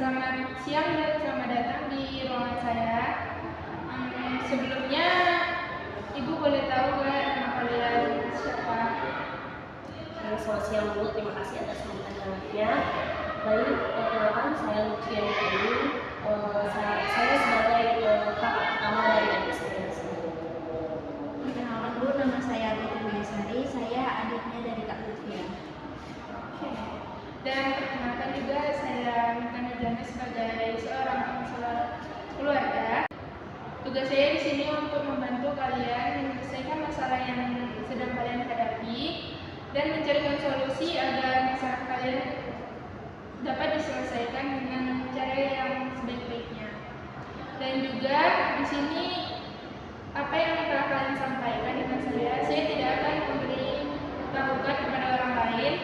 Selamat siang dan selamat datang di ruangan saya. Sebelumnya, Ibu boleh tahu nggak nama kalian siapa? Selamat siang Bu, terima kasih atas pertanyaannya. Baik, perkenalkan saya Lutfiani Ayu. Saya sebagai kakak pertama dari adik saya. Perkenalkan dulu, nama saya Putri Wilisari. Saya adiknya dari Kak Lutfian. Oke. Dan perkenalkan juga saya Mita Nurjana sebagai seorang konselor keluarga. Tugas saya di sini untuk membantu kalian menyelesaikan masalah yang sedang kalian hadapi dan mencarikan solusi agar masalah kalian dapat diselesaikan dengan cara yang sebaik-baiknya. Dan juga di sini apa yang telah kalian sampaikan dengan saya tidak akan memberitahukan kepada orang lain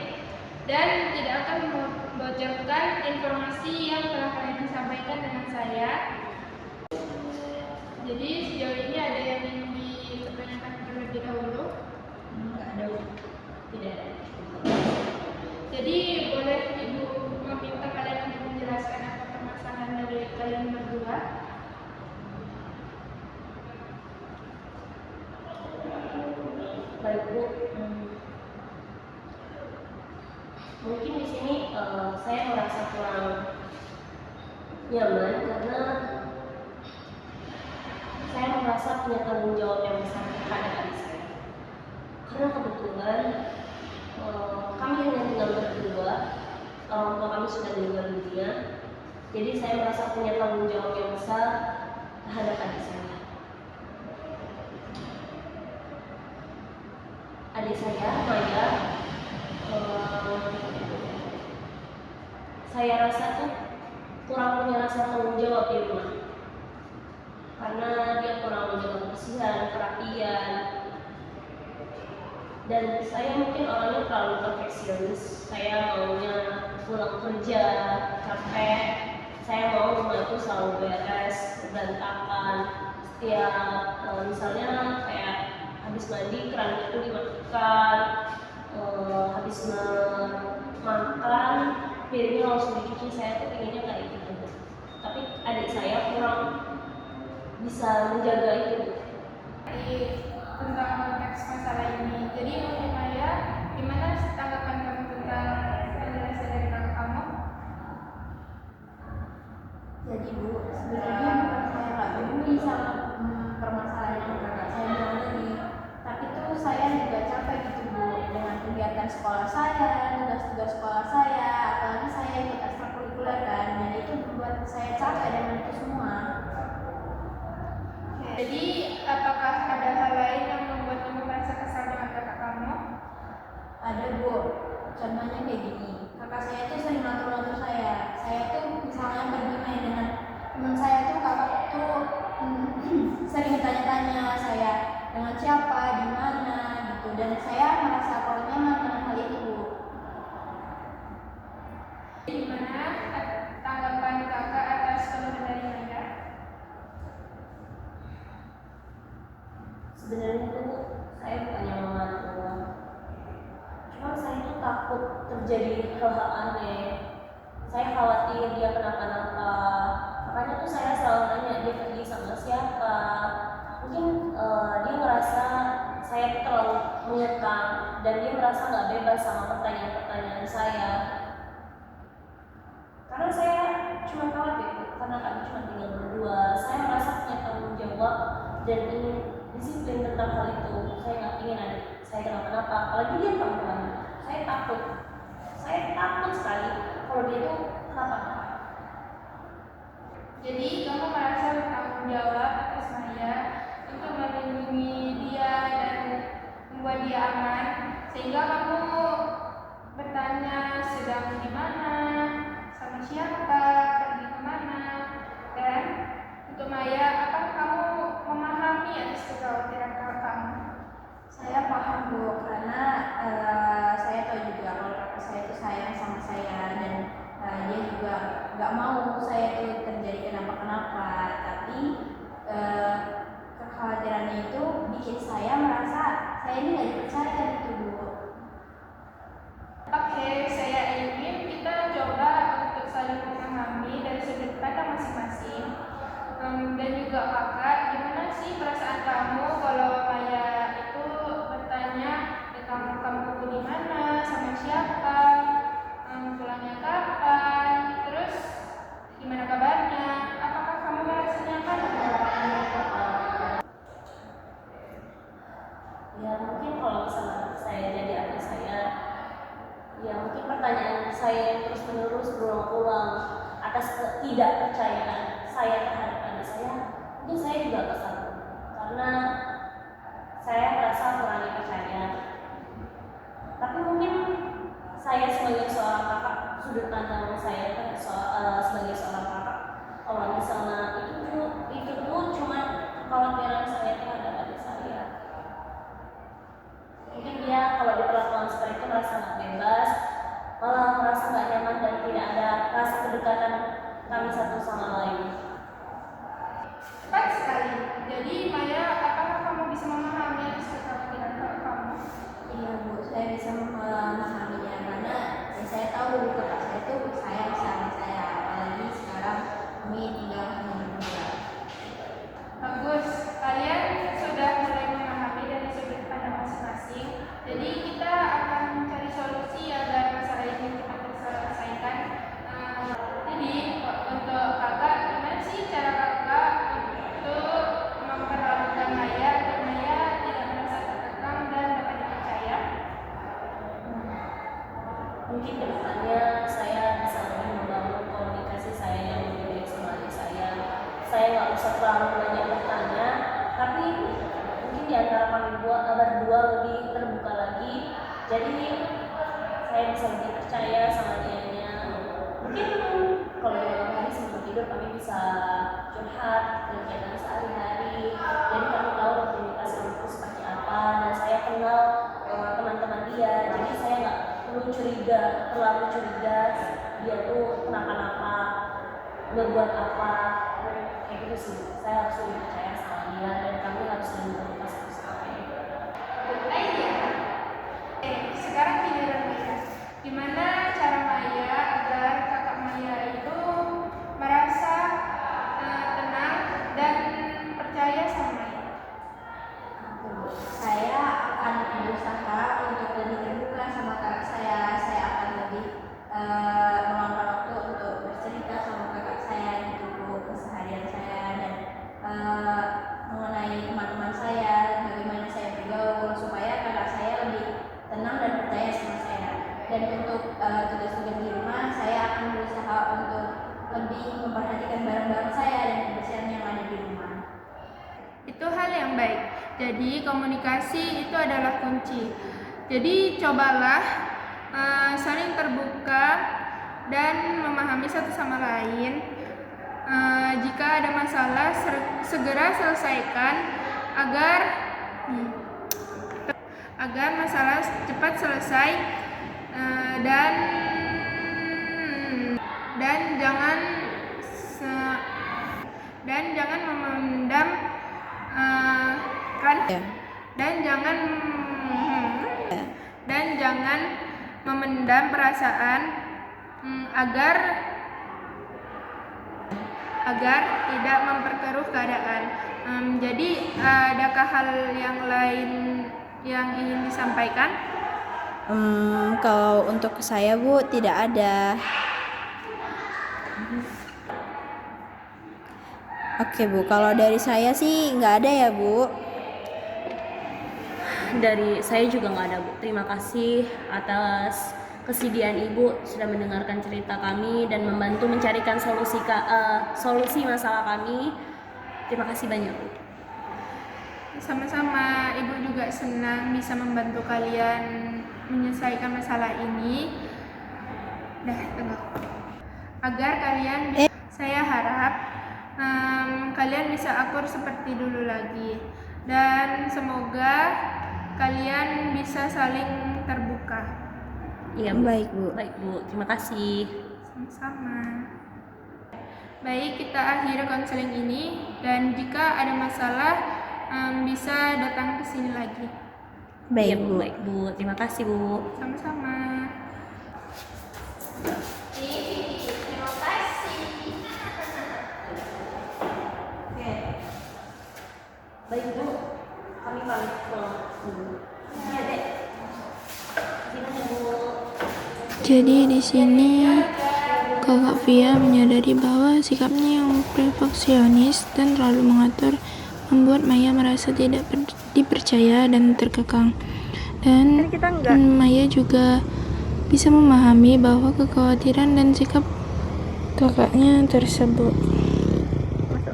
dan tidak akan membocorkan informasi yang telah kalian sampaikan dengan saya. Jadi sejauh ini ada yang ingin ditanyakan terlebih dahulu? Enggak ada, tidak ada. Jadi boleh Ibu meminta kalian untuk menjelaskan apa permasalahan dari kalian berdua? Baik Bu, mungkin di sini saya merasa kurang nyaman karena saya merasa punya tanggung jawab yang besar terhadap adik saya. Karena kebetulan kami hanya tinggal berdua, orang tua kami sudah meninggal dunia. Jadi saya merasa punya tanggung jawab yang besar terhadap adik saya. Adik saya, Maya, saya rasa tuh kurang punya rasa tanggung jawab di rumah. Karena dia kurang menjaga kebersihan, perhatian, dan saya mungkin orangnya terlalu perfeksionis. Saya maunya pulang kerja capek, saya mau rumah itu selalu beres, berantakan. Setiap misalnya kayak habis mandi keran itu dimatikan, habis makan piringnya langsung dicuci. Saya tuh pengennya kayak gitu, tapi adik saya kurang bisa menjaga itu. Tentang konteks masalah ini. Jadi menurut Maya, gimana tanggapan kamu tentang penjelasan dari kakak kamu? Jadi Bu, sebenarnya bukan saya nggak peduli sama permasalahan yang kakak saya bilang tadi, tapi tuh saya juga capek gitu Bu dengan kegiatan sekolah saya, tugas-tugas sekolah saya, apalagi saya ikut ekstrakurikuler kan, dan itu membuat saya capek dengan itu semua. Jadi, apakah ada hal lain yang membuat kamu merasa kesal dengan kakak kamu? Ada Bu, contohnya kayak gini, kakak saya tuh sering ngatur-ngatur saya. Saya tuh misalnya pergi main dengan teman saya tuh, kakak tuh sering tanya-tanya saya dengan siapa, di mana gitu, dan saya merasa kurang nyaman dengan hal itu Bu. Gimana tanggapan kakak atas keluhan dari Maya? Sebenarnya tuh saya bukannya mengatur, cuma saya tuh takut terjadi hal-hal aneh. Saya khawatir dia kenapa-napa, makanya tuh saya selalu nanya dia pergi sama siapa. Mungkin dia merasa saya tuh terlalu mengekang dan dia merasa nggak bebas sama pertanyaan-pertanyaan saya. Karena saya cuma khawatir, karena kami cuma tinggal berdua. Saya merasa punya tanggung jawab dan ingin disiplin tentang hal itu. Saya nggak ingin adik saya kenapa-napa, apalagi dia perempuan. Saya takut sekali kalau dia itu kenapa-napa. Jadi, kamu merasa bertanggung jawab atas Maya untuk melindungi dia dan membuat dia aman, sehingga kamu bertanya sedang di mana, sama siapa, pergi kemana, dan untuk Maya, apakah kamu memahami atas kekhawatiran kakak kamu? Saya paham Bu, karena saya tahu juga kalau kakak saya itu sayang sama saya, dan dia juga nggak mau saya itu terjadi kenapa-kenapa. Tapi kekhawatirannya itu bikin saya merasa saya ini nggak dipercaya gitu Bu. Oke, saya ingin kita coba untuk saling memahami dan atas ketidakpercayaan saya terhadap adik saya, mungkin saya juga kesal karena saya merasa kurang dipercaya. Tapi mungkin saya sebagai seorang kakak, sudut pandang saya kan sebagai seorang kakak, kalau misalnya itu tuh cuma kekhawatiran saya terhadap adik saya. Mungkin dia kalau diperlakukan seperti itu merasa nggak bebas, malah merasa nggak nyaman dan tidak ada rasa kedekatan kami satu sama lain. Tepat sekali. Jadi Maya, apakah kamu bisa memahami kekhawatiran kamu? Iya Bu, saya bisa memahaminya karena ya, saya tahu kakak saya itu sayang sama saya, apalagi sekarang kami tinggal hanya berdua. Bagus, kalian sudah mulai memahami dari sudut pandang masing-masing. Jadi kita akan mencari solusi agar masalah ini cepat terselesaikan. Jadi untuk kakak, gimana sih cara kakak untuk memperlakukan Maya agar Maya tidak merasa terkekang dan dapat dipercaya? Mungkin kedepannya saya bisa lebih membangun komunikasi saya yang lebih baik sama adik saya. Saya nggak usah terlalu banyak bertanya, tapi mungkin di antara kami berdua lebih terbuka lagi. Jadi saya bisa lebih percaya sama dianya. Mungkin kalau di malam hari sebelum tidur kami bisa curhat kegiatan sehari-hari. Jadi kami tahu rutinitas kami itu seperti apa, dan saya kenal teman-teman dia. Jadi saya nggak terlalu curiga dia tuh kenapa-napa, berbuat apa, kayak gitu sih. Saya harus lebih percaya sama dia dan kami harus lebih terbuka satu sama lain. Sekarang giliran Maya. Gimana cara Maya agar kakak Maya itu merasa tenang dan percaya sama Maya? Saya akan berusaha untuk lebih terbuka sama kakak saya. Saya akan lebih meluangkan waktu untuk bercerita sama kakak saya gitu Bu, keseharian saya dan mengenai teman-teman saya, bagaimana saya bergaul supaya kakak saya lebih tenang dan percaya sama saya. Dan untuk tugas-tugas di rumah, saya akan berusaha untuk lebih memperhatikan barang-barang saya dan kebersihan yang ada di rumah. Itu hal yang baik. Jadi komunikasi itu adalah kunci. Jadi cobalah saling terbuka dan memahami satu sama lain. Jika ada masalah segera selesaikan agar masalah cepat selesai, dan jangan memendam dan jangan memendam perasaan agar tidak memperkeruh keadaan. Jadi adakah hal yang lain yang ingin disampaikan? Kalau untuk saya Bu, tidak ada. Oke Bu, kalau dari saya sih nggak ada ya Bu. Dari saya juga nggak ada Bu. Terima kasih atas kesediaan Ibu sudah mendengarkan cerita kami dan membantu mencarikan solusi masalah kami. Terima kasih banyak Bu. Sama-sama, Ibu juga senang bisa membantu kalian menyelesaikan masalah ini. Agar kalian, saya harap kalian bisa akur seperti dulu lagi, dan semoga kalian bisa saling terbuka. Iya Bu. Baik Bu. Baik Bu, terima kasih. Sama-sama. Baik, kita akhiri konseling ini, dan jika ada masalah bisa datang ke sini lagi. Iya, Baik Bu. Baik Bu, terima kasih Bu. Sama-sama. Terima kasih. Baik Bu, kami pamit pulang dulu. Iya Dek. Gimana Bu? Jadi di sini Kakak Via menyadari bahwa sikapnya yang perfeksionis dan terlalu mengatur membuat Maya merasa tidak dipercaya dan terkekang. Dan Maya juga bisa memahami bahwa kekhawatiran dan sikap kakaknya tersebut.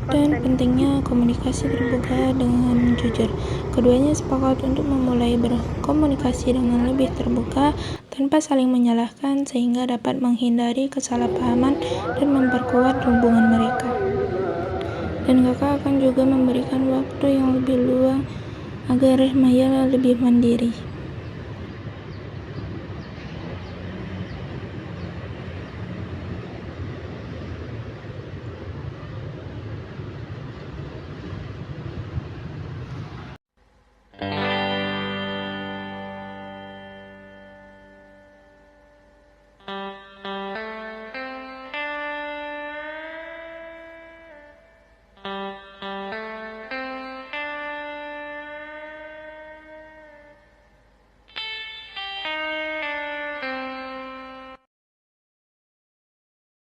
Dan pentingnya komunikasi terbuka dengan jujur. Keduanya sepakat untuk memulai berkomunikasi dengan lebih terbuka tanpa saling menyalahkan sehingga dapat menghindari kesalahpahaman dan memperkuat hubungan mereka. Dan kakak akan juga memberikan waktu yang lebih luang agar Maya lebih mandiri.